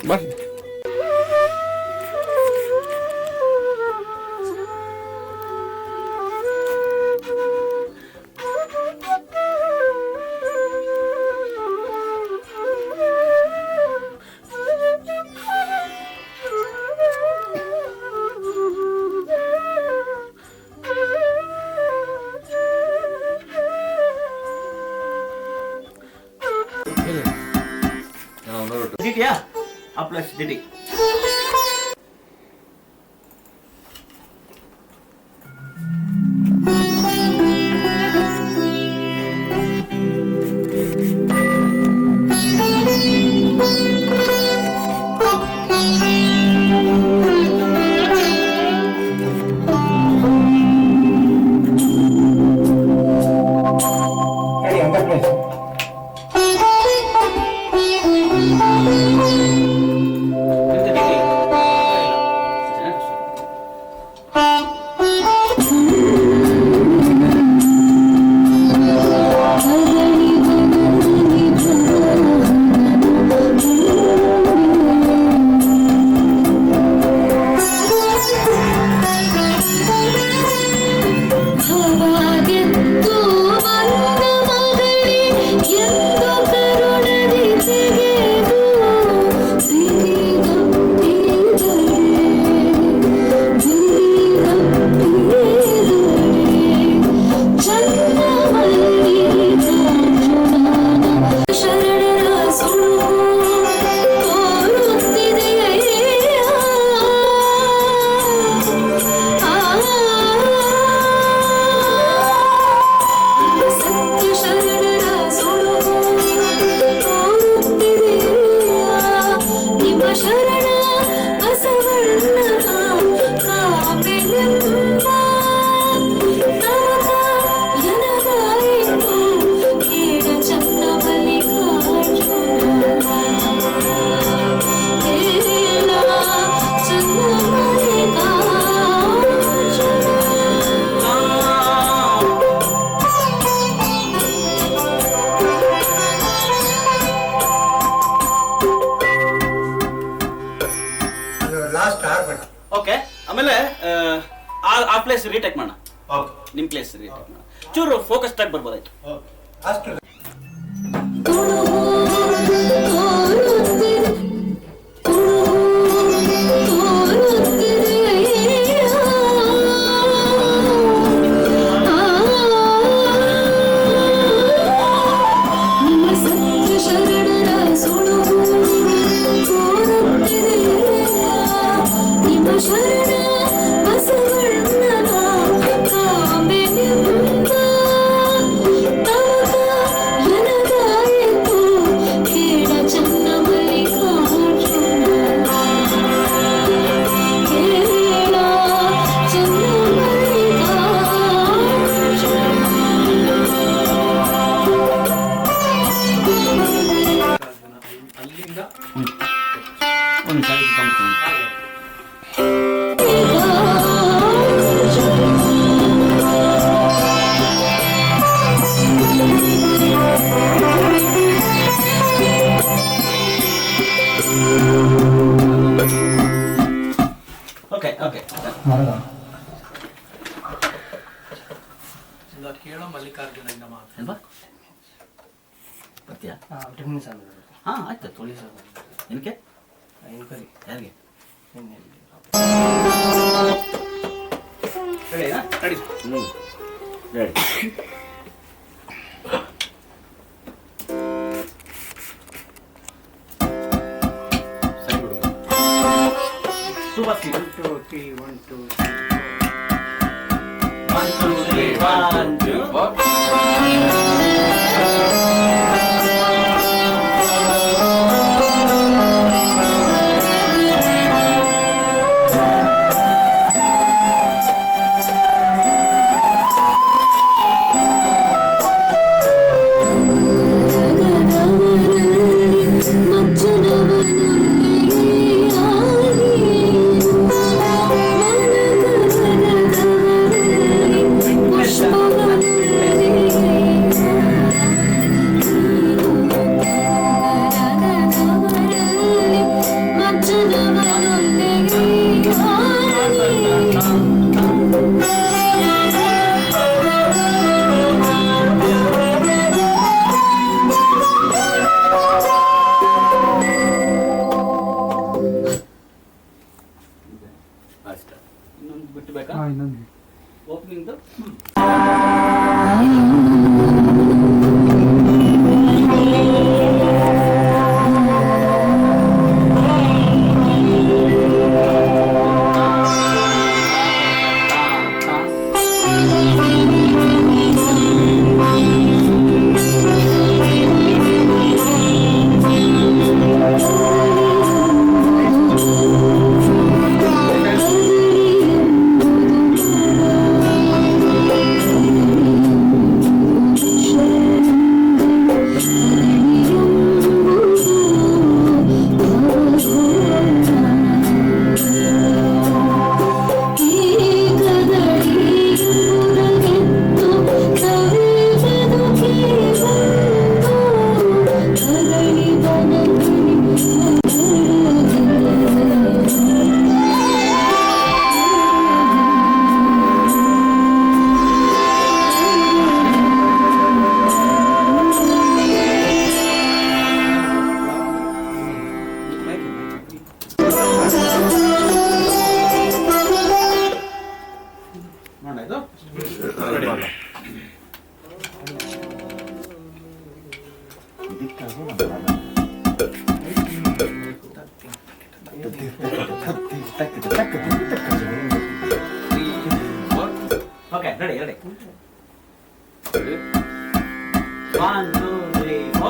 ಬರ್ರಿ. DT-ಯಾ? Plus DT. Okay, ಆಮೇಲೆ ಆ ಪ್ಲೇಸ್ ರೀಟೇಕ್ ಮಾಡೋಣ. ನಿಮ್ಮ ಪ್ಲೇಸ್ ರೀಟೇಕ್ ಮಾಡೋಣ. ಚೂರು ಫೋಕಸ್ ಟ್ರ್ಯಾಕ್ ಬರ್ಬೋದಾಯ್ತು. ಓಕೆ ಓಕೆ ಕೇಳೋ ಮಲ್ಲಿಕಾರ್ಜುನ ಅಲ್ವಾ ಬರ್ತೀಯಾ? ಹಾಂ ಆಯ್ತು. ತೊಳಿ ಸರ್ ಏನಕ್ಕೆ ಎನ್ಕ್ವೈರಿ ಯಾರಿಗೆ ರೆಡಿ? ರೆಡಿ. ಬಿಟ್ಟು ಬೇಕಾ ಓಪನಿಂಗ್ದು ಓಕೆ ರೆಡಿ ರೆಡಿ 1 2 3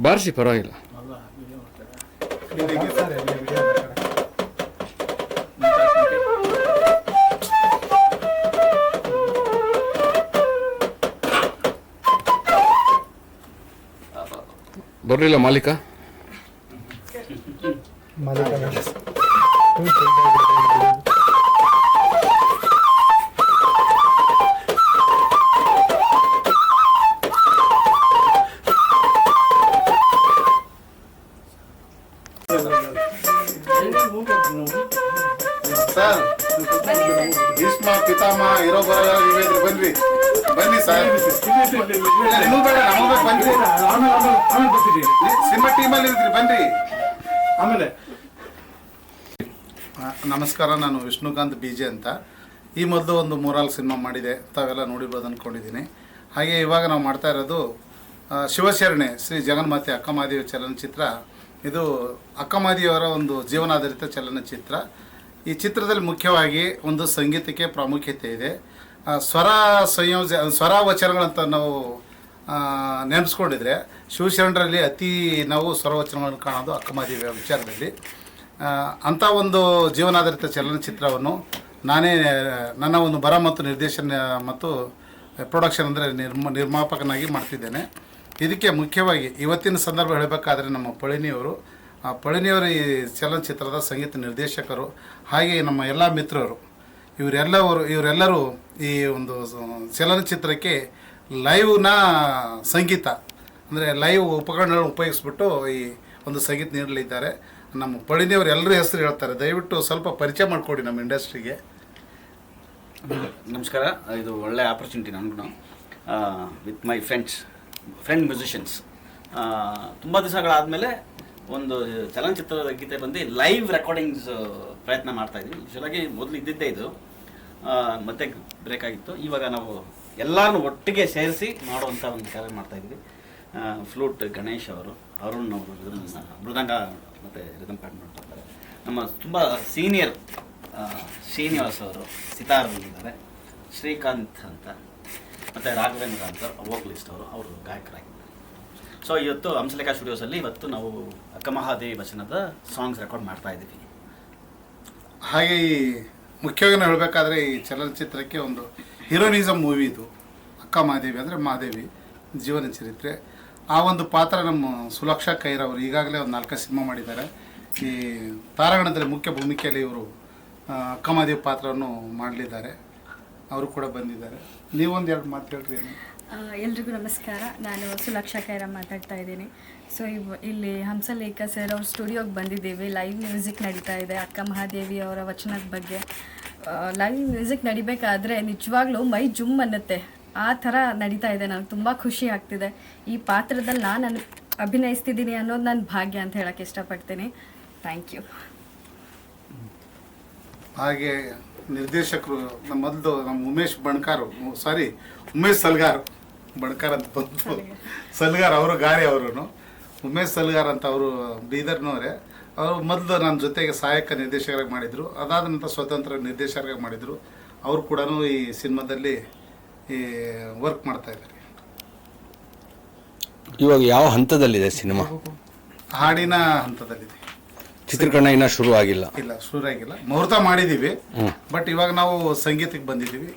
ಬಾರಿಸಿ ಪರವಾಗಿಲ್ಲ. ಬರಲಿಲ್ಲ ಮಾಲೀಕ. ಸರ್ ಭೀಷ್ಮ ಪಿತಾಮಹ ಹೀರೋ ಬರಲ್ಲ ಬನ್ರಿ ಬನ್ನಿ ಸರ್ ಇನ್ನೂ ಬೇಡ ನಮಗೆ ಬನ್ರಿ ಸಿನಿಮಾ ಟೀಮಲ್ಲಿ ಇರ್ತೀರಿ ಬನ್ರಿ ಆಮೇಲೆ. ನಮಸ್ಕಾರ, ನಾನು ವಿಷ್ಣುಕಾಂತ್ BJ ಅಂತ. ಈ ಮೊದಲು ಒಂದು 3-4 ಸಿನಿಮಾ ಮಾಡಿದೆ, ತಾವೆಲ್ಲ ನೋಡಿರ್ಬೋದು ಅಂದ್ಕೊಂಡಿದ್ದೀನಿ. ಹಾಗೆ ಇವಾಗ ನಾವು ಮಾಡ್ತಾ ಇರೋದು ಶಿವಶರಣೆ ಶ್ರೀ ಜಗನ್ಮಾತೆ ಅಕ್ಕಮಹಾದೇವಿ ಚಲನಚಿತ್ರ. ಇದು ಅಕ್ಕಮಹಾದೇವಿಯವರ ಒಂದು ಜೀವನಾಧಾರಿತ ಚಲನಚಿತ್ರ. ಈ ಚಿತ್ರದಲ್ಲಿ ಮುಖ್ಯವಾಗಿ ಒಂದು ಸಂಗೀತಕ್ಕೆ ಪ್ರಾಮುಖ್ಯತೆ ಇದೆ. ಸ್ವರ ವಚನಗಳಂತ ನಾವು ನೆನೆಸ್ಕೊಂಡಿದ್ರೆ ಶಿವಶರಣರಲ್ಲಿ ಅತಿ ನಾವು ಸ್ವರವಚನಗಳನ್ನು ಕಾಣೋದು ಅಕ್ಕಮಹಾದೇವಿಯ ವಿಚಾರದಲ್ಲಿ. ಅಂಥ ಒಂದು ಜೀವನಾಧಾರಿತ ಚಲನಚಿತ್ರವನ್ನು ನಾನೇ ನನ್ನ ಒಂದು ಬರ ಮತ್ತು ನಿರ್ದೇಶನ ಮತ್ತು ಪ್ರೊಡಕ್ಷನ್ ಅಂದರೆ ನಿರ್ಮಾಪಕನಾಗಿ ಮಾಡ್ತಿದ್ದೇನೆ. ಇದಕ್ಕೆ ಮುಖ್ಯವಾಗಿ ಇವತ್ತಿನ ಸಂದರ್ಭ ಹೇಳಬೇಕಾದ್ರೆ ನಮ್ಮ ಪಳನಿಯವರು ಈ ಚಲನಚಿತ್ರದ ಸಂಗೀತ ನಿರ್ದೇಶಕರು, ಹಾಗೆ ನಮ್ಮ ಎಲ್ಲ ಮಿತ್ರರು, ಇವರೆಲ್ಲರೂ ಈ ಒಂದು ಚಲನಚಿತ್ರಕ್ಕೆ ಲೈವ್ನ ಸಂಗೀತ ಅಂದರೆ ಲೈವ್ ಉಪಕರಣಗಳನ್ನು ಉಪಯೋಗಿಸ್ಬಿಟ್ಟು ಈ ಒಂದು ಸಂಗೀತ ನೀಡಲಿದ್ದಾರೆ. ನಮ್ಮ ಪಳನಿಯವರು ಎಲ್ಲರ ಹೆಸರು ಹೇಳ್ತಾರೆ, ದಯವಿಟ್ಟು ಸ್ವಲ್ಪ ಪರಿಚಯ ಮಾಡಿಕೊಡಿ ನಮ್ಮ ಇಂಡಸ್ಟ್ರಿಗೆ. ನಮಸ್ಕಾರ. ಇದು ಒಳ್ಳೆ ಆಪರ್ಚುನಿಟಿ ನನಗೂ ವಿತ್ ಮೈ ಫ್ರೆಂಡ್ ಮ್ಯೂಸಿಷಿಯನ್ಸ್. ತುಂಬ ದಿವಸಗಳಾದಮೇಲೆ ಒಂದು ಚಲನಚಿತ್ರದ ಗೀತೆ ಬಂದು ಲೈವ್ ರೆಕಾರ್ಡಿಂಗ್ಸ್ ಪ್ರಯತ್ನ ಮಾಡ್ತಾಯಿದ್ವಿ. ಯೂಶಲಾಗಿ ಮೊದಲು ಇದ್ದಿದ್ದೇ ಇದು, ಮತ್ತೆ ಬ್ರೇಕ್ ಆಗಿತ್ತು. ಇವಾಗ ನಾವು ಎಲ್ಲರನ್ನೂ ಒಟ್ಟಿಗೆ ಸೇರಿಸಿ ಮಾಡುವಂಥ ಒಂದು ಕಾರ್ಯ ಮಾಡ್ತಾಯಿದ್ವಿ. ಫ್ಲೂಟ್ ಗಣೇಶ್ ಅವರು, ಅರುಣ್ ಅವರು ಮೃದಂಗ ಮತ್ತು ರಿದಮ್ ಪ್ಯಾಡ್ ಮಾಡ್ತಾರೆ. ನಮ್ಮ ತುಂಬ ಸೀನಿಯರ್ ಶ್ರೀನಿವಾಸ್ ಅವರು ಸಿತಾರ್ ಇದ್ದಾರೆ, ಶ್ರೀಕಾಂತ್ ಅಂತ, ಮತ್ತು ರಾಘವೇಂದ್ರ ಅಂತ ವೋಕಲಿಸ್ಟ್ ಅವರು ಗಾಯಕರಾಗಿದ್ದಾರೆ. ಸೊ ಇವತ್ತು ಹಂಸಲೇಖ ಸ್ಟುಡಿಯೋಸಲ್ಲಿ ಇವತ್ತು ನಾವು ಅಕ್ಕಮಹಾದೇವಿ ವಚನದ ಸಾಂಗ್ಸ್ ರೆಕಾರ್ಡ್ ಮಾಡ್ತಾ ಇದ್ದೀವಿ. ಹಾಗೆ ಈ ಮುಖ್ಯವಾಗಿ ನಾವು ಹೇಳಬೇಕಾದ್ರೆ ಈ ಚಲನಚಿತ್ರಕ್ಕೆ ಒಂದು ಹೀರೋನಿಸಮ್ ಮೂವಿ ಇದು. ಅಕ್ಕಮಹಾದೇವಿ ಅಂದರೆ ಮಹಾದೇವಿ, ಜೀವನ ಚರಿತ್ರೆ. ಆ ಒಂದು ಪಾತ್ರ ನಮ್ಮ ಸುಲಕ್ಷಾ ಕೈರ್ ಅವರು ಈಗಾಗಲೇ ಒಂದು 4 ಸಿನಿಮಾ ಮಾಡಿದ್ದಾರೆ. ಈ ತಾರಾಗಣದಲ್ಲಿ ಮುಖ್ಯ ಭೂಮಿಕೆಯಲ್ಲಿ ಇವರು ಅಕ್ಕಮಹಾದೇವಿ ಪಾತ್ರವನ್ನು ಮಾಡಲಿದ್ದಾರೆ. ಅವರು ಕೂಡ ಬಂದಿದ್ದಾರೆ. ನೀವೊಂದು 2 ಮಾತು ಹೇಳ್ರಿ. ಎಲ್ರಿಗೂ ನಮಸ್ಕಾರ. ನಾನು ಸುಲಕ್ಷಾ ಕೈರ ಮಾತಾಡ್ತಾ ಇದ್ದೀನಿ. ಸೊ ಇಲ್ಲಿ ಹಂಸಲೇಖ ಸರ್ ಅವ್ರ ಸ್ಟುಡಿಯೋಗೆ ಬಂದಿದ್ದೀವಿ. ಲೈವ್ ಮ್ಯೂಸಿಕ್ ನಡೀತಾ ಇದೆ ಅಕ್ಕ ಮಹಾದೇವಿ ಅವರ ವಚನದ ಬಗ್ಗೆ. ಲೈವ್ ಮ್ಯೂಸಿಕ್ ನಡಿಬೇಕಾದ್ರೆ ನಿಜವಾಗ್ಲೂ ಮೈ ಜುಮ್ ಅನ್ನತ್ತೆ. ಆ ಥರ ನಡೀತಾ ಇದೆ. ನನಗೆ ತುಂಬ ಖುಷಿ ಆಗ್ತಿದೆ. ಈ ಪಾತ್ರದಲ್ಲಿ ನಾನು ಅಭಿನಯಿಸ್ತಿದ್ದೀನಿ ಅನ್ನೋದು ನನ್ನ ಭಾಗ್ಯ ಅಂತ ಹೇಳೋಕ್ಕೆ ಇಷ್ಟಪಡ್ತೀನಿ. Thank you. ಹಾಗೆ ನಿರ್ದೇಶಕರು ನಮ್ಮ ಉಮೇಶ್ ಸಲ್ಗಾರ್ ಬಣ್ಕಾರ್ ಅಂತ ಬಂತು. ಸಲ್ಗಾರ್ ಅವರು ಗಾರಿ ಅವರು ಉಮೇಶ್ ಸಲ್ಗಾರ್ ಅಂತ ಅವರು ಬೀದರ್ನವರೇ. ಅವರು ಮೊದಲು ನನ್ನ ಜೊತೆಗೆ ಸಹಾಯಕ ನಿರ್ದೇಶಕರಾಗಿ ಮಾಡಿದರು. ಅದಾದ ನಂತರ ಸ್ವತಂತ್ರ ನಿರ್ದೇಶಕರಾಗಿ ಮಾಡಿದರು. ಅವರು ಕೂಡ ಈ ಸಿನಿಮಾದಲ್ಲಿ ವರ್ಕ್ ಮಾಡ್ತಾ ಇದ್ದಾರೆ. ಇವಾಗ ಯಾವ ಹಂತದಲ್ಲಿದೆ ಸಿನಿಮಾ? ಹಾಡಿನ ಹಂತದಲ್ಲಿದೆ. ಚಿತ್ರೀಕರಣ ಇನ್ನೂ ಶುರು ಆಗಿಲ್ಲ? ಇಲ್ಲ, ಶುರು ಆಗಿಲ್ಲ. ಮುಹೂರ್ತ ಮಾಡಿದ್ದೀವಿ, ಬಟ್ ಇವಾಗ ನಾವು ಸಂಗೀತಕ್ಕೆ ಬಂದಿದ್ದೀವಿ.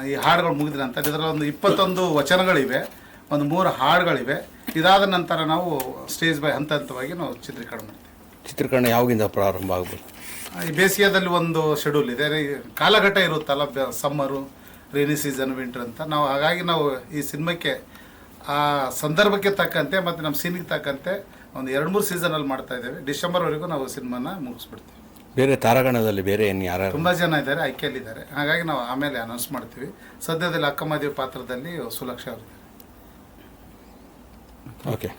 ಈ ಹಾಡುಗಳು ಮುಗಿದ ನಂತರ ಇದರ ಒಂದು 21 ವಚನಗಳಿವೆ, ಒಂದು 3 ಹಾಡುಗಳಿವೆ. ಇದಾದ ನಂತರ ನಾವು ಸ್ಟೇಜ್ ಬೈ ಹಂತವಾಗಿ ನಾವು ಚಿತ್ರೀಕರಣ ಮಾಡ್ತೀವಿ. ಚಿತ್ರೀಕರಣ ಯಾವಾಗಿಂದ ಪ್ರಾರಂಭ ಆಗ್ಬೋದು? ಈ ಬೇಸಿಗೆದಲ್ಲಿ ಒಂದು ಶೆಡ್ಯೂಲ್ ಇದೆ. ಕಾಲಘಟ್ಟ ಇರುತ್ತಲ್ಲ, ಸಮ್ಮರು, ರೈನಿ ಸೀಸನ್, ವಿಂಟರ್ ಅಂತ. ಹಾಗಾಗಿ ನಾವು ಈ ಸಿನಿಮಾಕ್ಕೆ ಆ ಸಂದರ್ಭಕ್ಕೆ ತಕ್ಕಂತೆ ಮತ್ತು ನಮ್ಮ ಸೀನಿಗೆ ತಕ್ಕಂತೆ ಒಂದು 2-3 ಸೀಸನಲ್ಲಿ ಮಾಡ್ತಾ ಇದ್ದೇವೆ. ಡಿಸೆಂಬರ್ವರೆಗೂ ನಾವು ಸಿನಿಮಾನ ಮುಗಿಸ್ಬಿಡ್ತೀವಿ. ಬೇರೆ ತಾರಾಗಣದಲ್ಲಿ ಬೇರೆ ಏನು ಯಾರು? ತುಂಬ ಜನ ಇದ್ದಾರೆ, ಆಯ್ಕೆಯಲ್ಲಿದ್ದಾರೆ. ಹಾಗಾಗಿ ನಾವು ಆಮೇಲೆ ಅನೌನ್ಸ್ ಮಾಡ್ತೀವಿ. ಸದ್ಯದಲ್ಲಿ ಅಕ್ಕಮಹಾದೇವಿ ಪಾತ್ರದಲ್ಲಿ ಸುಲಕ್ಷಾ ಅವರು. ಓಕೆ.